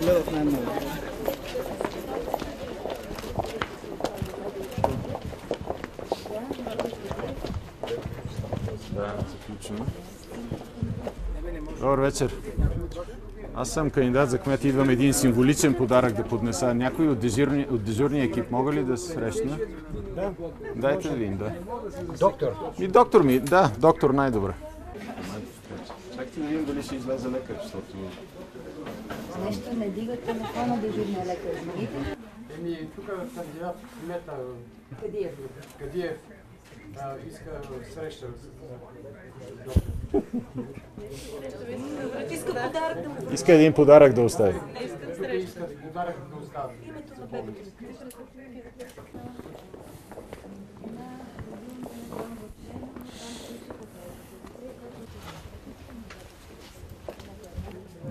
гледат най-много. Да, заключено. Добър вечер. Аз съм кандидат за кмет. Идвам един символичен подарък да поднеса. Някой от дежурния екип мога ли да се срещна? Да. Дайте един, да. Доктор. И доктор ми, да, доктор най-добре. Чакайте да видим дали ще излезе лекар, защото... Нещо не дига телефона дежурния лекар, знаете? Еми, тук кандидат кмета Кадиев иска среща с доктор. Иска един подарък да остави. Иска подарък да остави.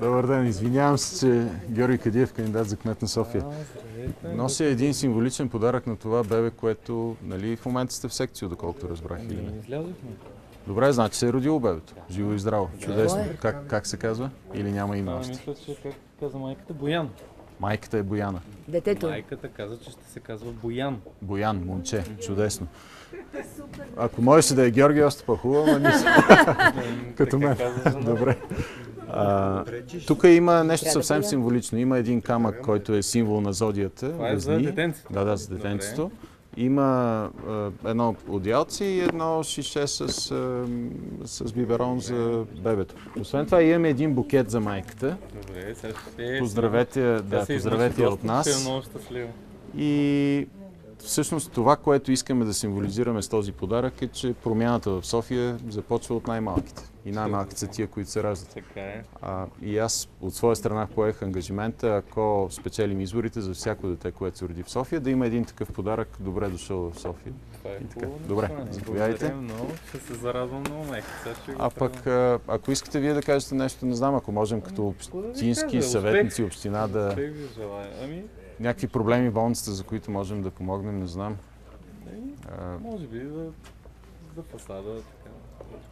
Добър ден, извинявам се, че Георги Кадиев, кандидат за кмет на София. Нося един символичен подарък на това бебе, което, нали, в момента сте в секция, доколкото разбрах или не? Излязохме. Добре, значи се е родило бебето. Живо и здраво. Чудесно. Как се казва? Или няма име още? Мисля, че как каза майката, Боян. Майката е Бояна. Детето. Майката каза, че ще се казва Боян. Боян, момче. Чудесно. Ако можеше да е Георги, още по-хубаво, ама нищо. Като мен. Добре. Тук има нещо съвсем символично. Има един камък, който е символ на зодията. Това е за детенцето. Да, за детенцето. Има едно одеялце и едно шише с биберон за бебето. Освен това имаме един букет за майката. Добре, сега ще Поздравете я от нас. Много щастлива. И всъщност това, което искаме да символизираме с този подарък е, че промяната в София започва от най-малките. И най-малките са тия, които се раждат. Така е. И аз от своя страна поех ангажимента, ако спечелим изборите за всяко дете, което се роди в София, да има един такъв подарък. Добре дошъл в София. Това е хубаво. Добре, заповядайте. Много, ще се зарадвам много, майка. Ако искате вие да кажете нещо, не знам, ако можем като общински съветници, община да... Успех ви желая. Някакви проблеми в болницата, за които можем да помогнем, не знам. Може би за фасада, така.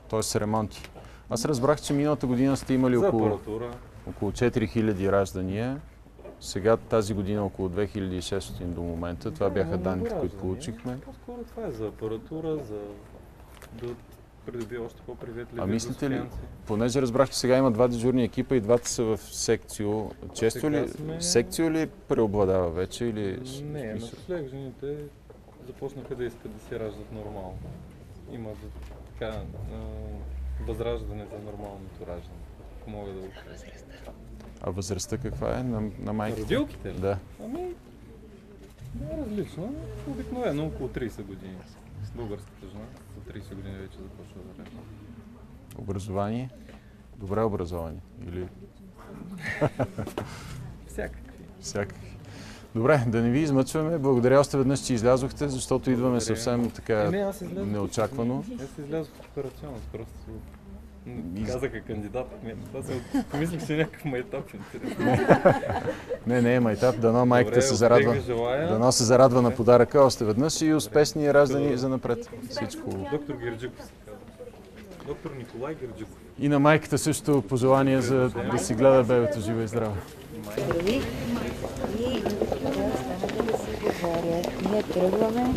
Тоест ремонти. Аз разбрах, че миналата година сте имали около 4000 раждания. Сега тази година около 2600 до момента. Това бяха данните, които получихме. По-скоро това е за апаратура, да придоби още по-приветливи. А мислите ли, понеже разбрах, че сега има два дежурни екипа и двата са в секцио. Често ли, секцио ли преобладава вече или... Не, напоследък жените започнаха да искат да си раждат нормално. Има така възраждане за нормалното раждане, ако мога да го кажа. А възрастта каква е на майките? Родилките ли? Да. Не е различно. Обикновено около 30 години. С българската жена за 30 години вече започва да ражда. Образование? Добре образование? Или... Всякакви. Добре, да не ви измъчваме. Благодаря още веднъж, че излязохте, защото идваме съвсем така неочаквано. Аз излязох от операционната, просто казаха кандидат. Помислих, че някакъв майтап интересен. Не е майтап. Дано майката се зарадва. Дано се зарадва на подаръка още веднъж и успешни раждани за напред. Всичко. Доктор Герджиков се казва. Доктор Николай Герджиков. И на майката също пожелание за да си гледа бебето живо и здраво. Здрави. И останете да си говорят. Ние тръгваме.